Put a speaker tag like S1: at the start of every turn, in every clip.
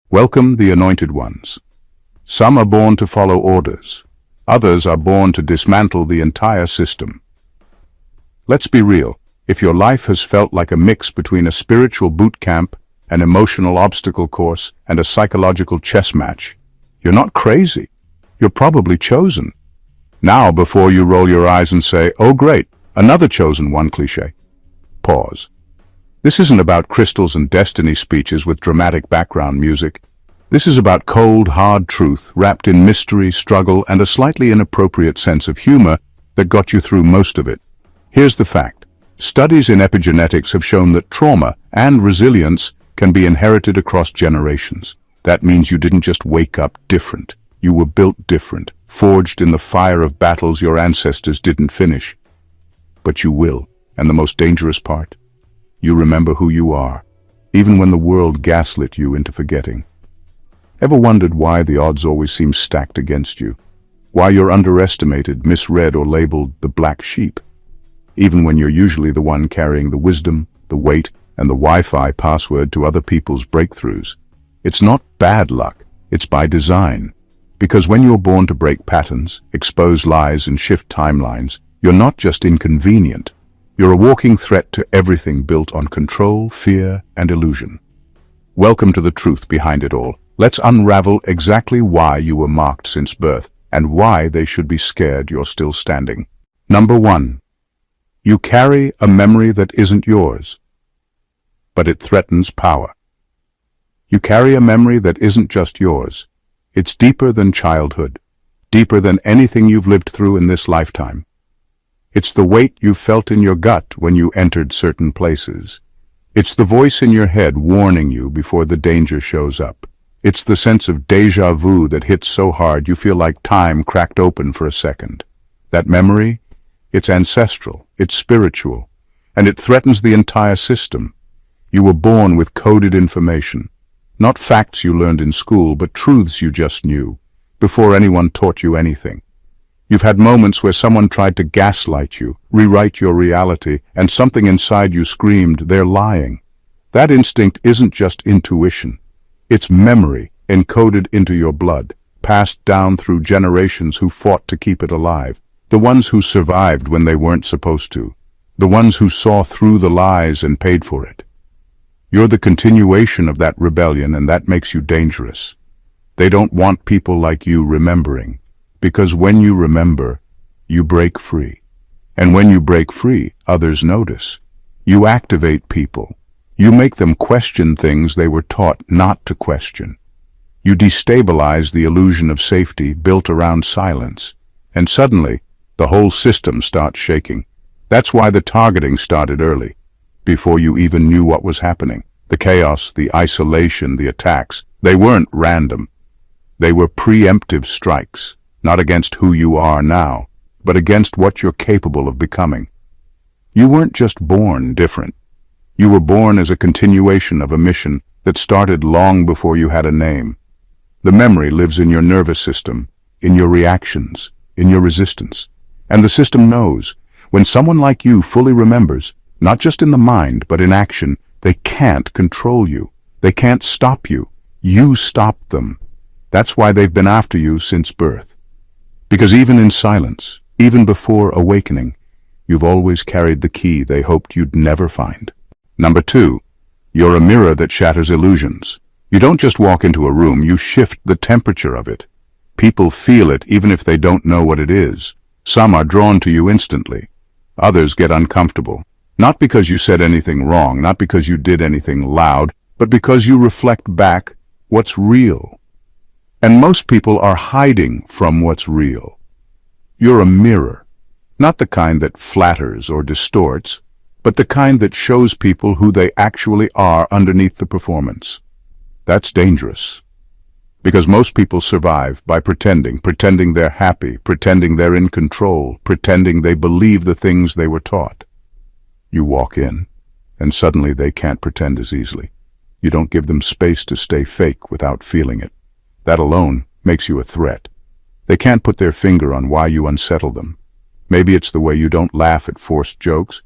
S1: Welcome the anointed ones. Some are born to follow orders. Others are born to dismantle the entire system. Let's be real. If your life has felt like a mix between a spiritual boot camp, an emotional obstacle course, and a psychological chess match, you're not crazy. You're probably chosen. Now, before you roll your eyes and say, "Oh great, another chosen one," cliché, pause. This isn't about crystals and destiny speeches with dramatic background music. This is about cold, hard truth wrapped in mystery, struggle, and a slightly inappropriate sense of humor that got you through most of it. Here's the fact. Studies in epigenetics have shown that trauma and resilience can be inherited across generations. That means you didn't just wake up different. You were built different, forged in the fire of battles your ancestors didn't finish. But you will, and the most dangerous part? You remember who you are, even when the world gaslit you into forgetting. Ever wondered why the odds always seem stacked against you? Why you're underestimated, misread, or labeled the black sheep? Even when you're usually the one carrying the wisdom, the weight, and the Wi-Fi password to other people's breakthroughs. It's not bad luck, it's by design. Because when you're born to break patterns, expose lies, and shift timelines, you're not just inconvenient. You're a walking threat to everything built on control, fear, and illusion. Welcome to the truth behind it all. Let's unravel exactly why you were marked since birth, and why they should be scared you're still standing. Number 1. You carry a memory that isn't yours, but it threatens power. You carry a memory that isn't just yours. It's deeper than childhood, deeper than anything you've lived through in this lifetime. It's the weight you felt in your gut when you entered certain places. It's the voice in your head warning you before the danger shows up. It's the sense of déjà vu that hits so hard you feel like time cracked open for a second. That memory, it's ancestral, it's spiritual, and it threatens the entire system. You were born with coded information, not facts you learned in school, but truths you just knew, before anyone taught you anything. You've had moments where someone tried to gaslight you, rewrite your reality, and something inside you screamed, "They're lying." That instinct isn't just intuition. It's memory encoded into your blood, passed down through generations who fought to keep it alive. The ones who survived when they weren't supposed to. The ones who saw through the lies and paid for it. You're the continuation of that rebellion, and that makes you dangerous. They don't want people like you remembering. Because when you remember, you break free. And when you break free, others notice. You activate people. You make them question things they were taught not to question. You destabilize the illusion of safety built around silence. And suddenly, the whole system starts shaking. That's why the targeting started early, before you even knew what was happening. The chaos, the isolation, the attacks, they weren't random. They were preemptive strikes. Not against who you are now, but against what you're capable of becoming. You weren't just born different. You were born as a continuation of a mission that started long before you had a name. The memory lives in your nervous system, in your reactions, in your resistance. And the system knows, when someone like you fully remembers, not just in the mind, but in action, they can't control you. They can't stop you. You stop them. That's why they've been after you since birth. Because even in silence, even before awakening, you've always carried the key they hoped you'd never find. Number 2, you're a mirror that shatters illusions. You don't just walk into a room, you shift the temperature of it. People feel it even if they don't know what it is. Some are drawn to you instantly. Others get uncomfortable. Not because you said anything wrong, not because you did anything loud, but because you reflect back what's real. And most people are hiding from what's real. You're a mirror, not the kind that flatters or distorts, but the kind that shows people who they actually are underneath the performance. That's dangerous. Because most people survive by pretending they're happy, pretending they're in control, pretending they believe the things they were taught. You walk in, and suddenly they can't pretend as easily. You don't give them space to stay fake without feeling it. That alone makes you a threat. They can't put their finger on why you unsettle them. Maybe it's the way you don't laugh at forced jokes.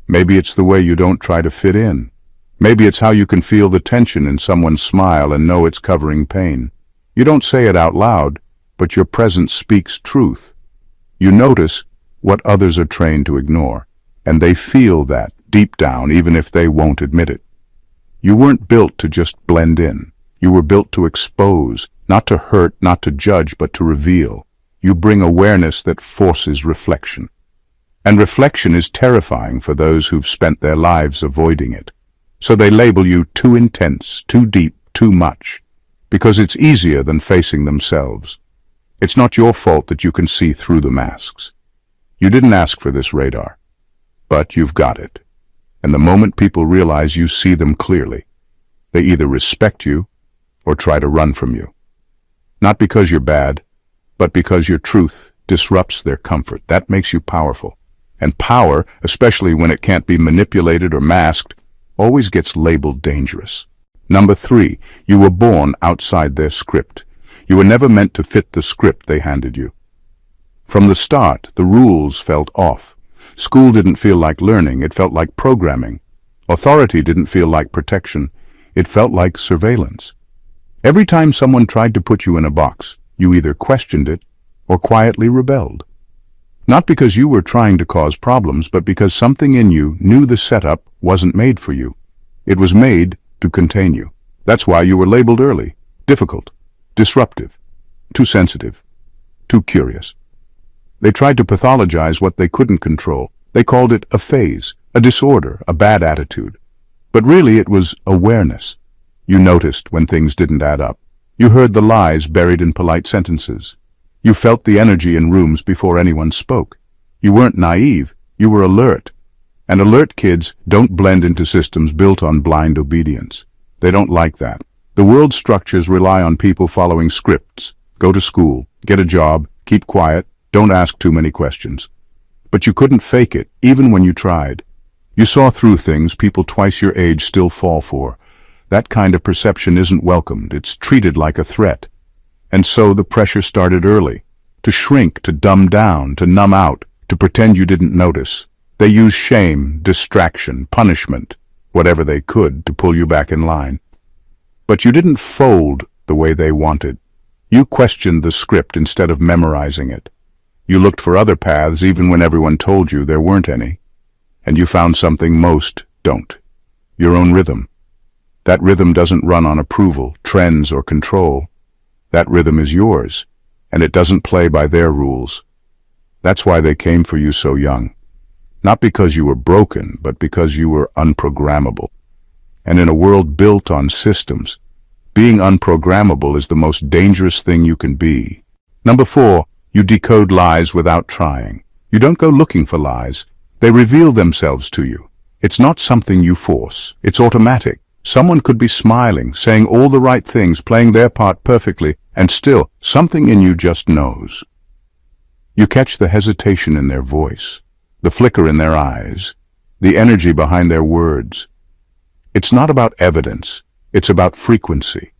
S1: Maybe it's the way you don't try to fit in. Maybe it's how you can feel the tension in someone's smile and know it's covering pain. You don't say it out loud, but your presence speaks truth. You notice what others are trained to ignore, and they feel that deep down, even if they won't admit it. You weren't built to just blend in. You were built to expose, not to hurt, not to judge, but to reveal. You bring awareness that forces reflection. And reflection is terrifying for those who've spent their lives avoiding it. So they label you too intense, too deep, too much, because it's easier than facing themselves. It's not your fault that you can see through the masks. You didn't ask for this radar, but you've got it. And the moment people realize you see them clearly, they either respect you or try to run from you. Not because you're bad, but because your truth disrupts their comfort. That makes you powerful. And power, especially when it can't be manipulated or masked, always gets labeled dangerous. Number 3, you were born outside their script. You were never meant to fit the script they handed you. From the start, the rules felt off. School didn't feel like learning, it felt like programming. Authority didn't feel like protection, it felt like surveillance. Every time someone tried to put you in a box, you either questioned it or quietly rebelled. Not because you were trying to cause problems, but because something in you knew the setup wasn't made for you. It was made to contain you. That's why you were labeled early, difficult, disruptive, too sensitive, too curious. They tried to pathologize what they couldn't control. They called it a phase, a disorder, a bad attitude. But really it was awareness. You noticed when things didn't add up. You heard the lies buried in polite sentences. You felt the energy in rooms before anyone spoke. You weren't naive, you were alert. And alert kids don't blend into systems built on blind obedience. They don't like that. The world's structures rely on people following scripts. Go to school, get a job, keep quiet, don't ask too many questions. But you couldn't fake it, even when you tried. You saw through things people twice your age still fall for. That kind of perception isn't welcomed, it's treated like a threat. And so the pressure started early. To shrink, to dumb down, to numb out, to pretend you didn't notice. They used shame, distraction, punishment, whatever they could to pull you back in line. But you didn't fold the way they wanted. You questioned the script instead of memorizing it. You looked for other paths even when everyone told you there weren't any. And you found something most don't. Your own rhythm. That rhythm doesn't run on approval, trends, or control. That rhythm is yours, and it doesn't play by their rules. That's why they came for you so young. Not because you were broken, but because you were unprogrammable. And in a world built on systems, being unprogrammable is the most dangerous thing you can be. Number 4, you decode lies without trying. You don't go looking for lies. They reveal themselves to you. It's not something you force. It's automatic. Someone could be smiling, saying all the right things, playing their part perfectly, and still, something in you just knows. You catch the hesitation in their voice, the flicker in their eyes, the energy behind their words. It's not about evidence, it's about frequency.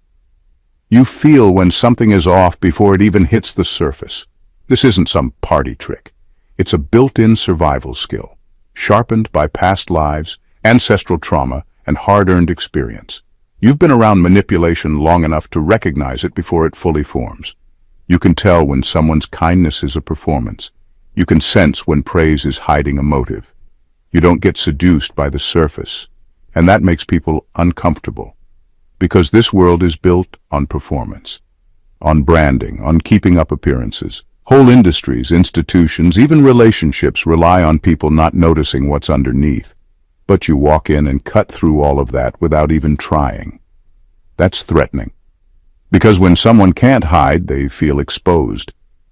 S1: You feel when something is off before it even hits the surface. This isn't some party trick. It's a built-in survival skill, sharpened by past lives, ancestral trauma, and hard-earned experience. You've been around manipulation long enough to recognize it before it fully forms. You can tell when someone's kindness is a performance. You can sense when praise is hiding a motive. You don't get seduced by the surface, and that makes people uncomfortable. Because this world is built on performance, on branding, on keeping up appearances. Whole industries, institutions, even relationships rely on people not noticing what's underneath. But you walk in and cut through all of that without even trying. That's threatening. Because when someone can't hide, they feel exposed.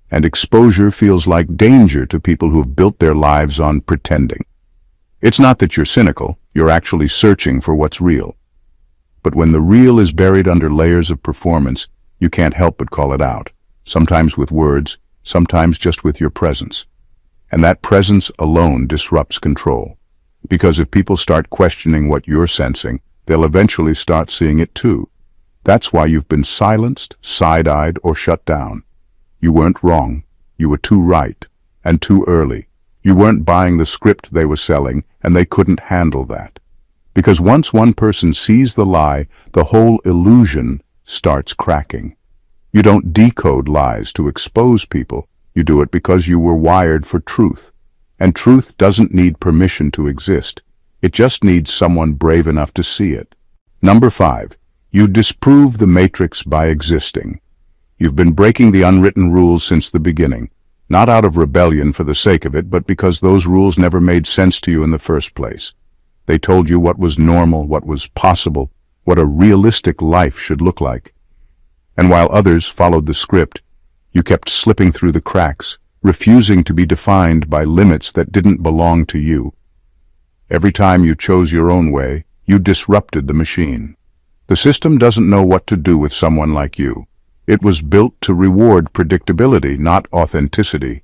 S1: And exposure feels like danger to people who have built their lives on pretending. It's not that you're cynical, you're actually searching for what's real. But when the real is buried under layers of performance, you can't help but call it out. Sometimes with words, sometimes just with your presence. And that presence alone disrupts control. Because if people start questioning what you're sensing, they'll eventually start seeing it too. That's why you've been silenced, side-eyed, or shut down. You weren't wrong. You were too right, and too early. You weren't buying the script they were selling, and they couldn't handle that. Because once one person sees the lie, the whole illusion starts cracking. You don't decode lies to expose people. You do it because you were wired for truth. And truth doesn't need permission to exist. It just needs someone brave enough to see it. Number 5. You disprove the matrix by existing. You've been breaking the unwritten rules since the beginning, not out of rebellion for the sake of it, but because those rules never made sense to you in the first place. They told you what was normal, what was possible, what a realistic life should look like. And while others followed the script, you kept slipping through the cracks, refusing to be defined by limits that didn't belong to you. Every time you chose your own way, you disrupted the machine. The system doesn't know what to do with someone like you. It was built to reward predictability, not authenticity.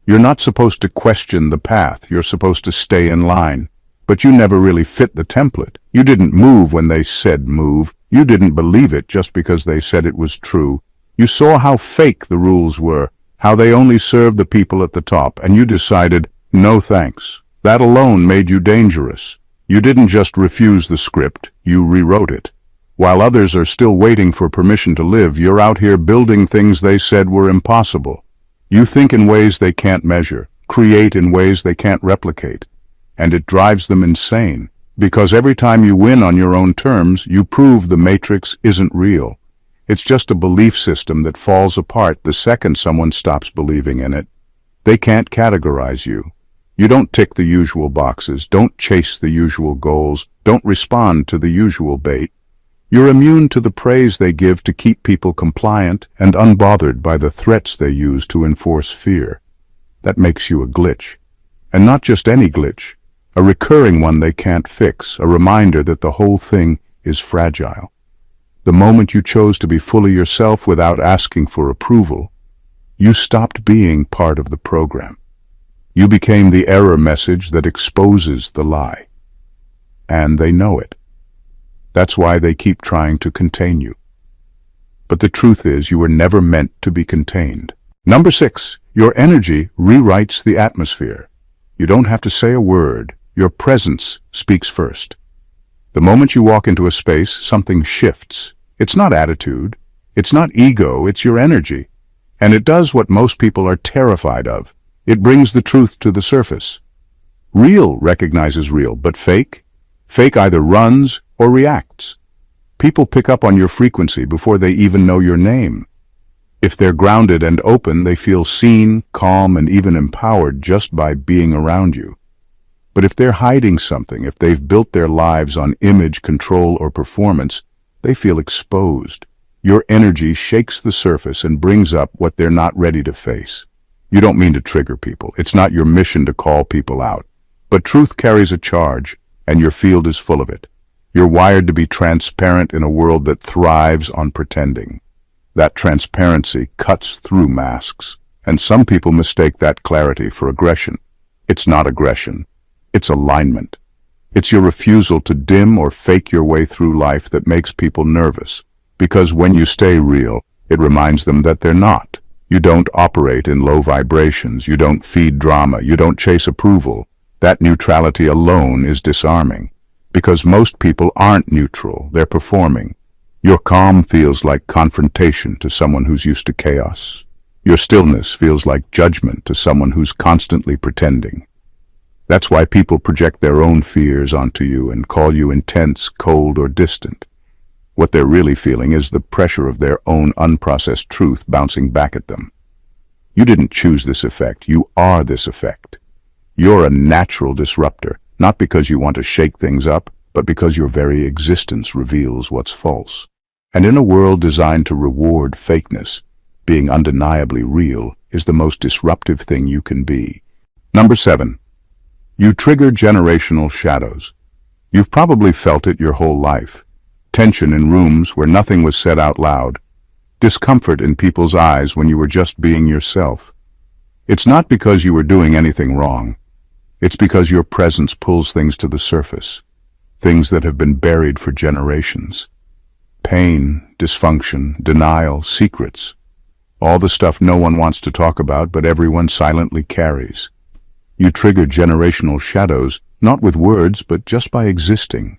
S1: You're not supposed to question the path, you're supposed to stay in line. But you never really fit the template. You didn't move when they said move. You didn't believe it just because they said it was true. You saw how fake the rules were, how they only served the people at the top, and you decided, no thanks. That alone made you dangerous. You didn't just refuse the script, you rewrote it. While others are still waiting for permission to live, you're out here building things they said were impossible. You think in ways they can't measure, create in ways they can't replicate. And it drives them insane, because every time you win on your own terms, you prove the matrix isn't real. It's just a belief system that falls apart the second someone stops believing in it. They can't categorize you. You don't tick the usual boxes, don't chase the usual goals, don't respond to the usual bait. You're immune to the praise they give to keep people compliant and unbothered by the threats they use to enforce fear. That makes you a glitch. And not just any glitch. A recurring one they can't fix, a reminder that the whole thing is fragile. The moment you chose to be fully yourself without asking for approval, you stopped being part of the program. You became the error message that exposes the lie. And they know it. That's why they keep trying to contain you. But the truth is, you were never meant to be contained. Number 6, your energy rewrites the atmosphere. You don't have to say a word. Your presence speaks first. The moment you walk into a space, something shifts. It's not attitude. It's not ego. It's your energy. And it does what most people are terrified of. It brings the truth to the surface. Real recognizes real, but fake? Fake either runs or reacts. People pick up on your frequency before they even know your name. If they're grounded and open, they feel seen, calm, and even empowered just by being around you. But if they're hiding something, if they've built their lives on image, control, or performance, they feel exposed. Your energy shakes the surface and brings up what they're not ready to face. You don't mean to trigger people. It's not your mission to call people out. But truth carries a charge, and your field is full of it. You're wired to be transparent in a world that thrives on pretending. That transparency cuts through masks, and some people mistake that clarity for aggression. It's not aggression. It's alignment. It's your refusal to dim or fake your way through life that makes people nervous. Because when you stay real, it reminds them that they're not. You don't operate in low vibrations. You don't feed drama. You don't chase approval. That neutrality alone is disarming. Because most people aren't neutral. They're performing. Your calm feels like confrontation to someone who's used to chaos. Your stillness feels like judgment to someone who's constantly pretending. That's why people project their own fears onto you and call you intense, cold, or distant. What they're really feeling is the pressure of their own unprocessed truth bouncing back at them. You didn't choose this effect. You are this effect. You're a natural disruptor, not because you want to shake things up, but because your very existence reveals what's false. And in a world designed to reward fakeness, being undeniably real is the most disruptive thing you can be. Number 7. You trigger generational shadows. You've probably felt it your whole life. Tension in rooms where nothing was said out loud. Discomfort in people's eyes when you were just being yourself. It's not because you were doing anything wrong. It's because your presence pulls things to the surface. Things that have been buried for generations. Pain, dysfunction, denial, secrets. All the stuff no one wants to talk about, but everyone silently carries. You trigger generational shadows, not with words, but just by existing.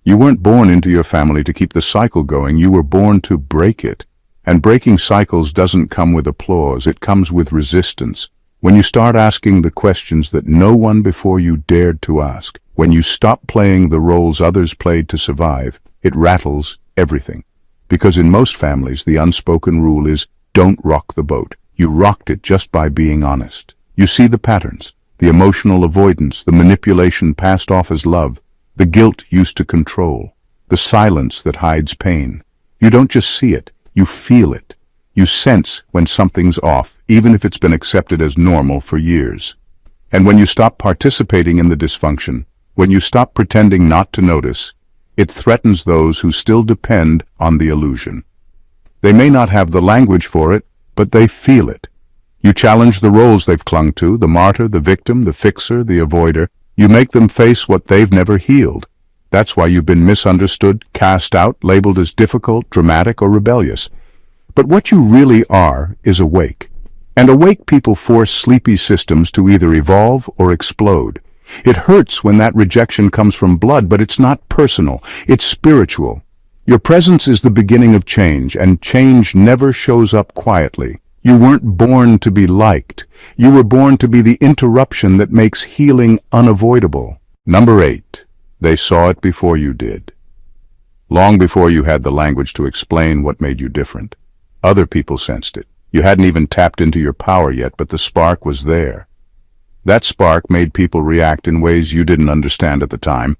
S1: You weren't born into your family to keep the cycle going, you were born to break it. And breaking cycles doesn't come with applause, it comes with resistance. When you start asking the questions that no one before you dared to ask, when you stop playing the roles others played to survive, it rattles everything. Because in most families, the unspoken rule is, don't rock the boat. You rocked it just by being honest. You see the patterns, the emotional avoidance, the manipulation passed off as love, the guilt used to control, the silence that hides pain. You don't just see it, you feel it. You sense when something's off, even if it's been accepted as normal for years. And when you stop participating in the dysfunction, when you stop pretending not to notice, it threatens those who still depend on the illusion. They may not have the language for it, but they feel it. You challenge the roles they've clung to, the martyr, the victim, the fixer, the avoider. You make them face what they've never healed. That's why you've been misunderstood, cast out, labeled as difficult, dramatic, or rebellious. But what you really are is awake. And awake people force sleepy systems to either evolve or explode. It hurts when that rejection comes from blood, but it's not personal, it's spiritual. Your presence is the beginning of change, and change never shows up quietly. You weren't born to be liked. You were born to be the interruption that makes healing unavoidable. Number 8. They saw it before you did. Long before you had the language to explain what made you different. Other people sensed it. You hadn't even tapped into your power yet, but the spark was there. That spark made people react in ways you didn't understand at the time.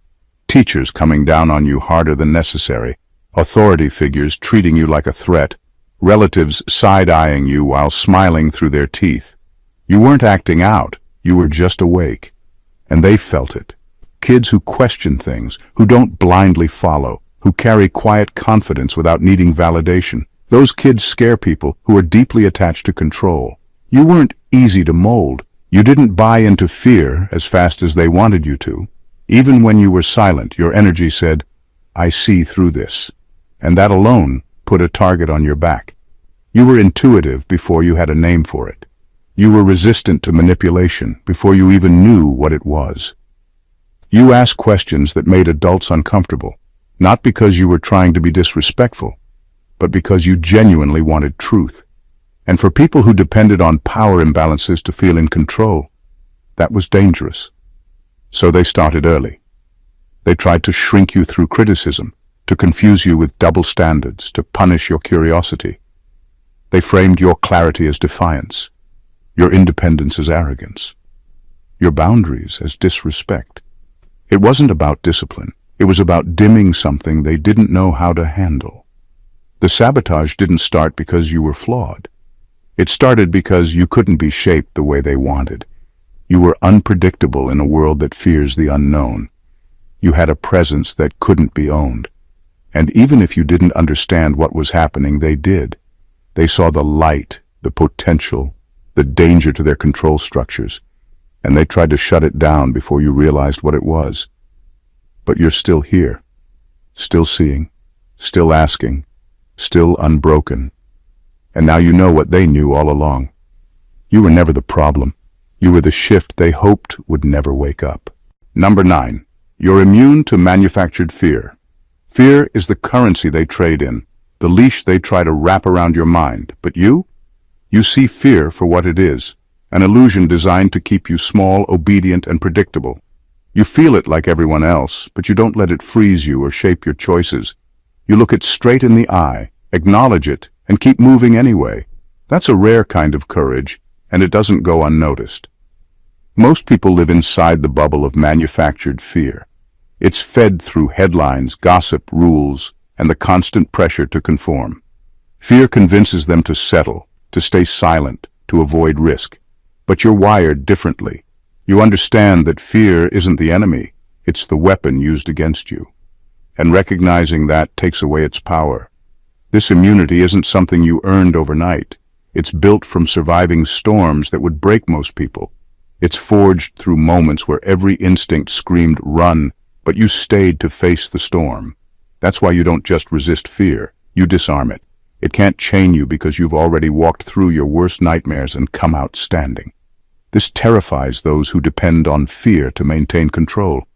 S1: Teachers coming down on you harder than necessary. Authority figures treating you like a threat. Relatives side-eyeing you while smiling through their teeth. You weren't acting out, you were just awake. And they felt it. Kids who question things, who don't blindly follow, who carry quiet confidence without needing validation. Those kids scare people who are deeply attached to control. You weren't easy to mold. You didn't buy into fear as fast as they wanted you to. Even when you were silent, your energy said, I see through this. And that alone put a target on your back. You were intuitive before you had a name for it. You were resistant to manipulation before you even knew what it was. You asked questions that made adults uncomfortable, not because you were trying to be disrespectful, but because you genuinely wanted truth. And for people who depended on power imbalances to feel in control, that was dangerous. So they started early. They tried to shrink you through criticism, to confuse you with double standards, to punish your curiosity. They framed your clarity as defiance, your independence as arrogance, your boundaries as disrespect. It wasn't about discipline. It was about dimming something they didn't know how to handle. The sabotage didn't start because you were flawed. It started because you couldn't be shaped the way they wanted. You were unpredictable in a world that fears the unknown. You had a presence that couldn't be owned. And even if you didn't understand what was happening, they did. They saw the light, the potential, the danger to their control structures, and they tried to shut it down before you realized what it was. But you're still here, still seeing, still asking, still unbroken. And now you know what they knew all along. You were never the problem. You were the shift they hoped would never wake up. Number 9. You're immune to manufactured fear. Fear is the currency they trade in, the leash they try to wrap around your mind. But you see fear for what it is, an illusion designed to keep you small, obedient, and predictable. You feel it like everyone else, but you don't let it freeze you or shape your choices. You look it straight in the eye, acknowledge it, and keep moving anyway. That's a rare kind of courage, and it doesn't go unnoticed. Most people live inside the bubble of manufactured fear. It's fed through headlines, gossip, rules, and the constant pressure to conform. Fear convinces them to settle, to stay silent, to avoid risk. But you're wired differently. You understand that fear isn't the enemy, it's the weapon used against you. And recognizing that takes away its power. This immunity isn't something you earned overnight. It's built from surviving storms that would break most people. It's forged through moments where every instinct screamed, run, but you stayed to face the storm. That's why you don't just resist fear, you disarm it. It can't chain you because you've already walked through your worst nightmares and come out standing. This terrifies those who depend on fear to maintain control.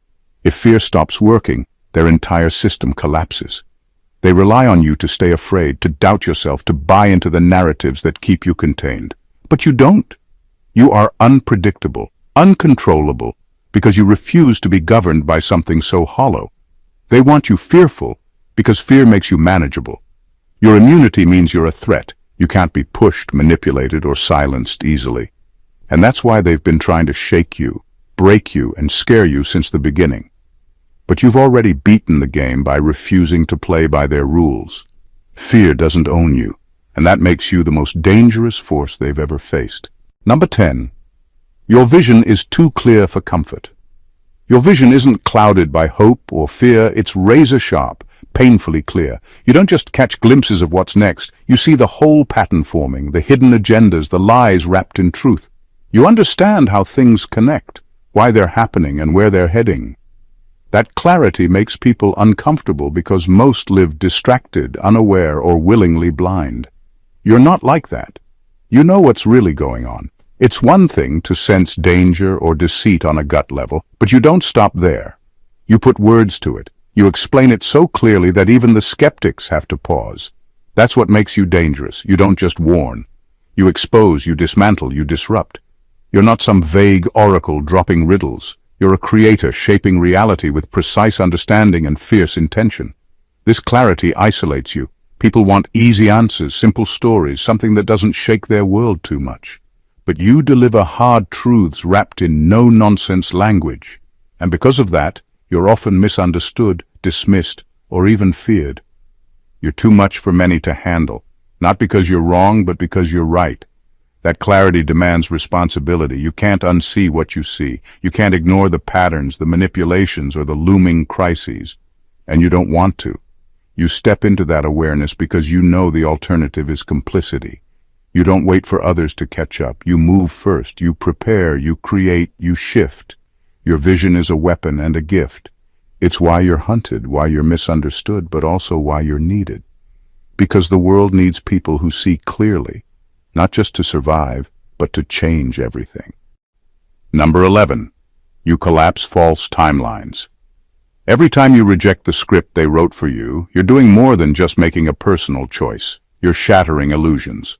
S1: If fear stops working, their entire system collapses. They rely on you to stay afraid, to doubt yourself, to buy into the narratives that keep you contained. But you don't. You are unpredictable, uncontrollable, because you refuse to be governed by something so hollow. They want you fearful, because fear makes you manageable. Your immunity means you're a threat. You can't be pushed, manipulated, or silenced easily. And that's why they've been trying to shake you, break you, and scare you since the beginning. But you've already beaten the game by refusing to play by their rules. Fear doesn't own you, and that makes you the most dangerous force they've ever faced. Number 10. Your vision is too clear for comfort. Your vision isn't clouded by hope or fear, it's razor sharp, painfully clear. You don't just catch glimpses of what's next, you see the whole pattern forming, the hidden agendas, the lies wrapped in truth. You understand how things connect, why they're happening and where they're heading. That clarity makes people uncomfortable because most live distracted, unaware, or willingly blind. You're not like that. You know what's really going on. It's one thing to sense danger or deceit on a gut level, but you don't stop there. You put words to it. You explain it so clearly that even the skeptics have to pause. That's what makes you dangerous. You don't just warn. You expose, you dismantle, you disrupt. You're not some vague oracle dropping riddles. You're a creator shaping reality with precise understanding and fierce intention. This clarity isolates you. People want easy answers, simple stories, something that doesn't shake their world too much. But you deliver hard truths wrapped in no-nonsense language. And because of that, you're often misunderstood, dismissed, or even feared. You're too much for many to handle, not because you're wrong, but because you're right. That clarity demands responsibility. You can't unsee what you see. You can't ignore the patterns, the manipulations, or the looming crises. And you don't want to. You step into that awareness because you know the alternative is complicity. You don't wait for others to catch up. You move first. You prepare. You create. You shift. Your vision is a weapon and a gift. It's why you're hunted, why you're misunderstood, but also why you're needed. Because the world needs people who see clearly, not just to survive, but to change everything. Number 11. You collapse false timelines. Every time you reject the script they wrote for you, you're doing more than just making a personal choice. You're shattering illusions.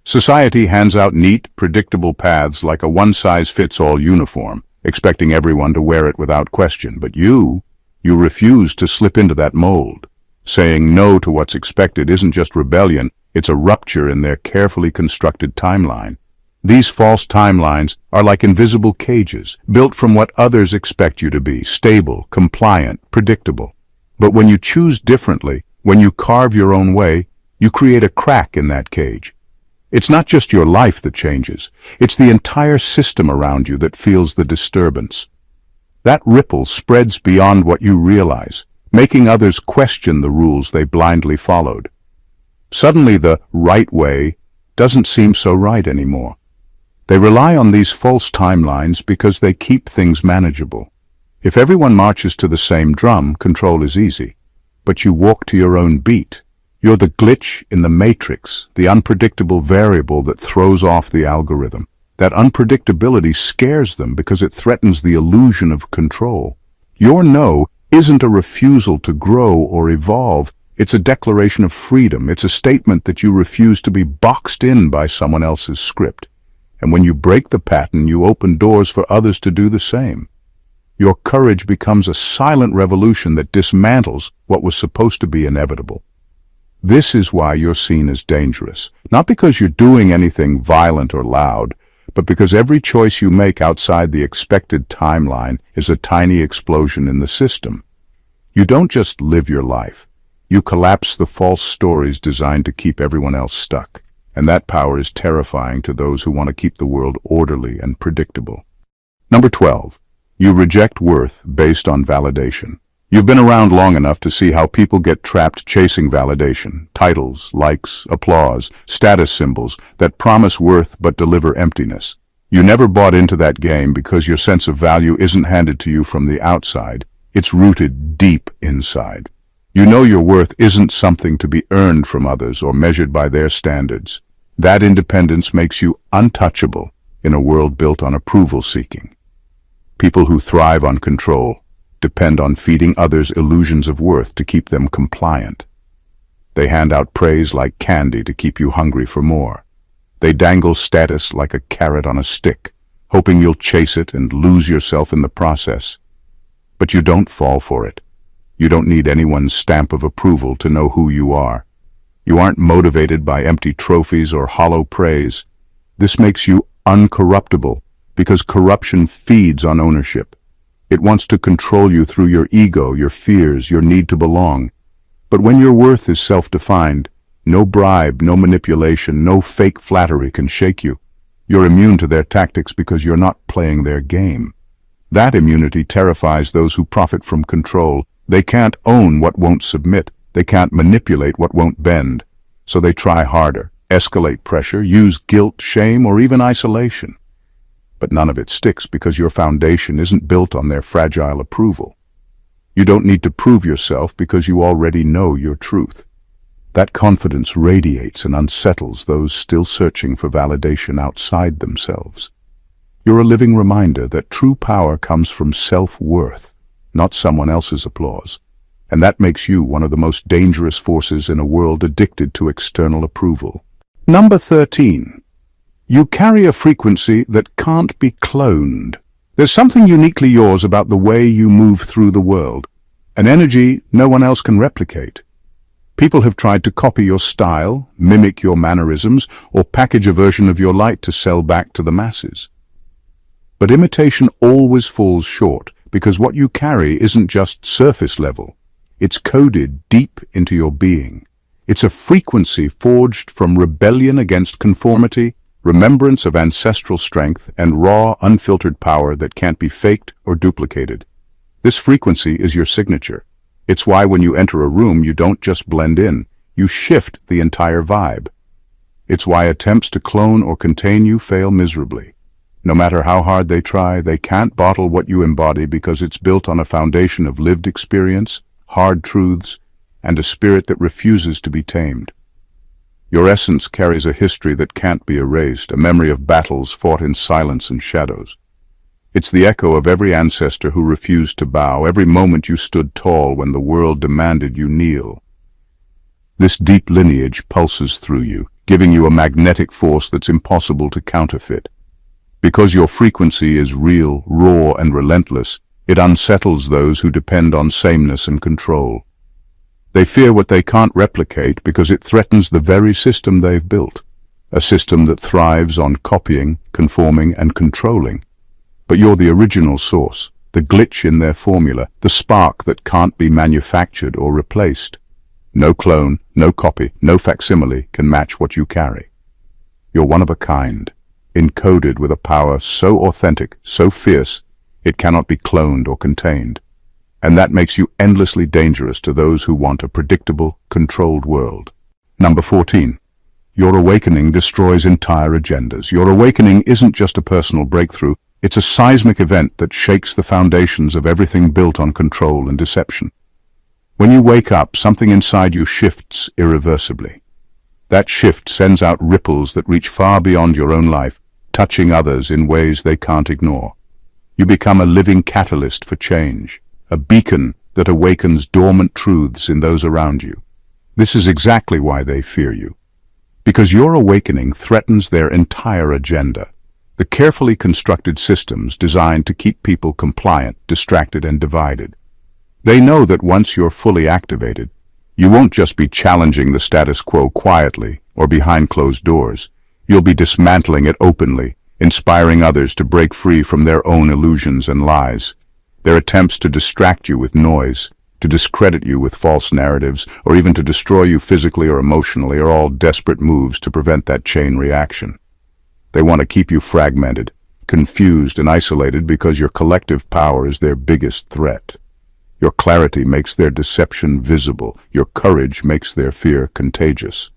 S1: Society hands out neat, predictable paths like a one-size-fits-all uniform, expecting everyone to wear it without question. But you refuse to slip into that mold. Saying no to what's expected isn't just rebellion, it's a rupture in their carefully constructed timeline. These false timelines are like invisible cages, built from what others expect you to be, stable, compliant, predictable. But when you choose differently, when you carve your own way, you create a crack in that cage. It's not just your life that changes, it's the entire system around you that feels the disturbance. That ripple spreads beyond what you realize, making others question the rules they blindly followed. Suddenly the right way doesn't seem so right anymore. They rely on these false timelines because they keep things manageable. If everyone marches to the same drum, control is easy. But you walk to your own beat. You're the glitch in the matrix, the unpredictable variable that throws off the algorithm. That unpredictability scares them because it threatens the illusion of control. Your no isn't a refusal to grow or evolve. It's a declaration of freedom. It's a statement that you refuse to be boxed in by someone else's script. And when you break the pattern, you open doors for others to do the same. Your courage becomes a silent revolution that dismantles what was supposed to be inevitable. This is why you're seen as dangerous. Not because you're doing anything violent or loud, but because every choice you make outside the expected timeline is a tiny explosion in the system. You don't just live your life. You collapse the false stories designed to keep everyone else stuck. And that power is terrifying to those who want to keep the world orderly and predictable. Number 12. You reject worth based on validation. You've been around long enough to see how people get trapped chasing validation, titles, likes, applause, status symbols that promise worth but deliver emptiness. You never bought into that game because your sense of value isn't handed to you from the outside. It's rooted deep inside. You know your worth isn't something to be earned from others or measured by their standards. That independence makes you untouchable in a world built on approval seeking. People who thrive on control, depend on feeding others illusions of worth to keep them compliant. They hand out praise like candy to keep you hungry for more. They dangle status like a carrot on a stick, hoping you'll chase it and lose yourself in the process. But you don't fall for it. You don't need anyone's stamp of approval to know who you are. You aren't motivated by empty trophies or hollow praise. This makes you uncorruptible, because corruption feeds on ownership. It wants to control you through your ego, your fears, your need to belong. But when your worth is self-defined, no bribe, no manipulation, no fake flattery can shake you. You're immune to their tactics because you're not playing their game. That immunity terrifies those who profit from control. They can't own what won't submit. They can't manipulate what won't bend. So they try harder, escalate pressure, use guilt, shame, or even isolation. But none of it sticks because your foundation isn't built on their fragile approval. You don't need to prove yourself because you already know your truth. That confidence radiates and unsettles those still searching for validation outside themselves. You're a living reminder that true power comes from self-worth, not someone else's applause. And that makes you one of the most dangerous forces in a world addicted to external approval. Number 13. You carry a frequency that can't be cloned. There's something uniquely yours about the way you move through the world, an energy no one else can replicate. People have tried to copy your style, mimic your mannerisms, or package a version of your light to sell back to the masses. But imitation always falls short, because what you carry isn't just surface level. It's coded deep into your being. It's a frequency forged from rebellion against conformity, remembrance of ancestral strength, and raw, unfiltered power that can't be faked or duplicated. This frequency is your signature. It's why when you enter a room, you don't just blend in, you shift the entire vibe. It's why attempts to clone or contain you fail miserably. No matter how hard they try, they can't bottle what you embody because it's built on a foundation of lived experience, hard truths, and a spirit that refuses to be tamed. Your essence carries a history that can't be erased, a memory of battles fought in silence and shadows. It's the echo of every ancestor who refused to bow, every moment you stood tall when the world demanded you kneel. This deep lineage pulses through you, giving you a magnetic force that's impossible to counterfeit. Because your frequency is real, raw, and relentless, it unsettles those who depend on sameness and control. They fear what they can't replicate because it threatens the very system they've built, a system that thrives on copying, conforming, and controlling. But you're the original source, the glitch in their formula, the spark that can't be manufactured or replaced. No clone, no copy, no facsimile can match what you carry. You're one of a kind, encoded with a power so authentic, so fierce, it cannot be cloned or contained. And that makes you endlessly dangerous to those who want a predictable, controlled world. Number 14. Your awakening destroys entire agendas. Your awakening isn't just a personal breakthrough, it's a seismic event that shakes the foundations of everything built on control and deception. When you wake up, something inside you shifts irreversibly. That shift sends out ripples that reach far beyond your own life, touching others in ways they can't ignore. You become a living catalyst for change, a beacon that awakens dormant truths in those around you. This is exactly why they fear you. Because your awakening threatens their entire agenda, the carefully constructed systems designed to keep people compliant, distracted, and divided. They know that once you're fully activated, you won't just be challenging the status quo quietly or behind closed doors. You'll be dismantling it openly, inspiring others to break free from their own illusions and lies. Their attempts to distract you with noise, to discredit you with false narratives, or even to destroy you physically or emotionally are all desperate moves to prevent that chain reaction. They want to keep you fragmented, confused, and isolated because your collective power is their biggest threat. Your clarity makes their deception visible. Your courage makes their fear contagious.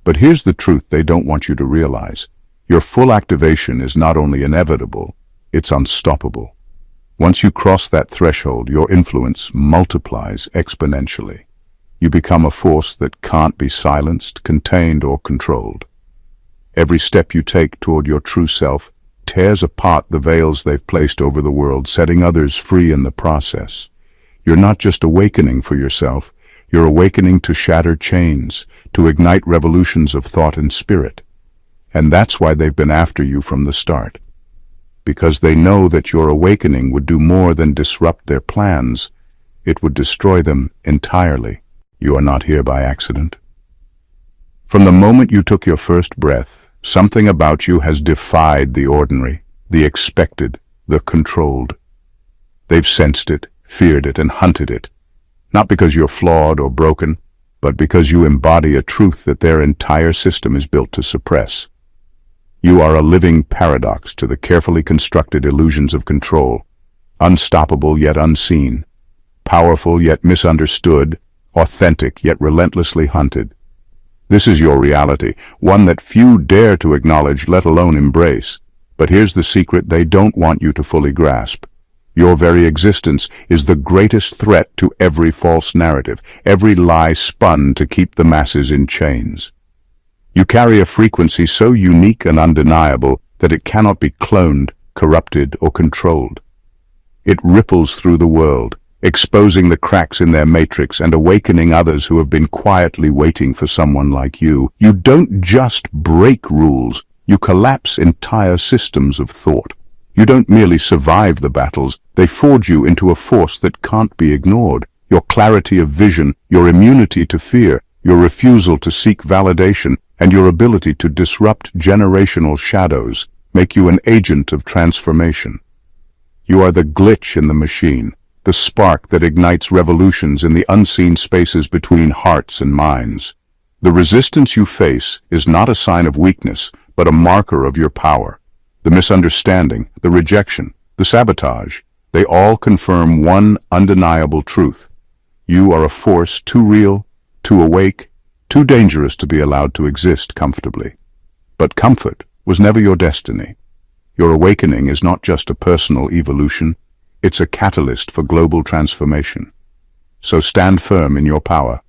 S1: But here's the truth they don't want you to realize. Your full activation is not only inevitable, it's unstoppable. Once you cross that threshold, your influence multiplies exponentially. You become a force that can't be silenced, contained, or controlled. Every step you take toward your true self tears apart the veils they've placed over the world, setting others free in the process. You're not just awakening for yourself, you're awakening to shatter chains, to ignite revolutions of thought and spirit. And that's why they've been after you from the start. Because they know that your awakening would do more than disrupt their plans, it would destroy them entirely. You are not here by accident. From the moment you took your first breath, something about you has defied the ordinary, the expected, the controlled. They've sensed it, feared it, and hunted it, not because you're flawed or broken, but because you embody a truth that their entire system is built to suppress. You are a living paradox to the carefully constructed illusions of control, unstoppable yet unseen, powerful yet misunderstood, authentic yet relentlessly hunted. This is your reality, one that few dare to acknowledge, let alone embrace. But here's the secret they don't want you to fully grasp. Your very existence is the greatest threat to every false narrative, every lie spun to keep the masses in chains. You carry a frequency so unique and undeniable that it cannot be cloned, corrupted, or controlled. It ripples through the world, exposing the cracks in their matrix and awakening others who have been quietly waiting for someone like you. You don't just break rules, you collapse entire systems of thought. You don't merely survive the battles, they forge you into a force that can't be ignored. Your clarity of vision, your immunity to fear, your refusal to seek validation, and your ability to disrupt generational shadows make you an agent of transformation. You are the glitch in the machine, the spark that ignites revolutions in the unseen spaces between hearts and minds. The resistance you face is not a sign of weakness, but a marker of your power. The misunderstanding, the rejection, the sabotage, they all confirm one undeniable truth. You are a force too real, too awake, too dangerous to be allowed to exist comfortably. But comfort was never your destiny. Your awakening is not just a personal evolution, it's a catalyst for global transformation. So stand firm in your power.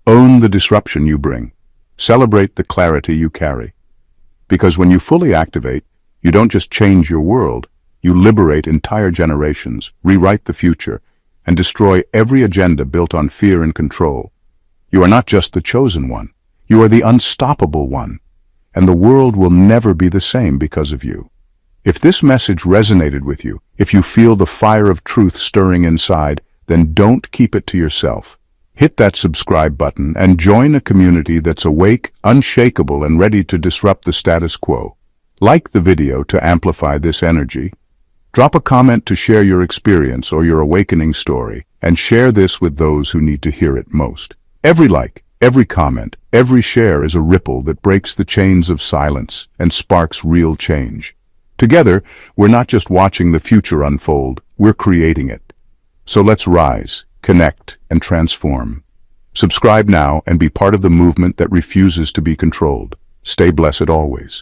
S1: Own the disruption you bring. Celebrate the clarity you carry. Because when you fully activate, you don't just change your world, you liberate entire generations, rewrite the future, and destroy every agenda built on fear and control. You are not just the chosen one, you are the unstoppable one, and the world will never be the same because of you. If this message resonated with you, if you feel the fire of truth stirring inside, then don't keep it to yourself. Hit that subscribe button and join a community that's awake, unshakable, and ready to disrupt the status quo. Like the video to amplify this energy. Drop a comment to share your experience or your awakening story, and share this with those who need to hear it most. Every like, every comment, every share is a ripple that breaks the chains of silence and sparks real change. Together, we're not just watching the future unfold, we're creating it. So let's rise, connect, and transform. Subscribe now and be part of the movement that refuses to be controlled. Stay blessed always.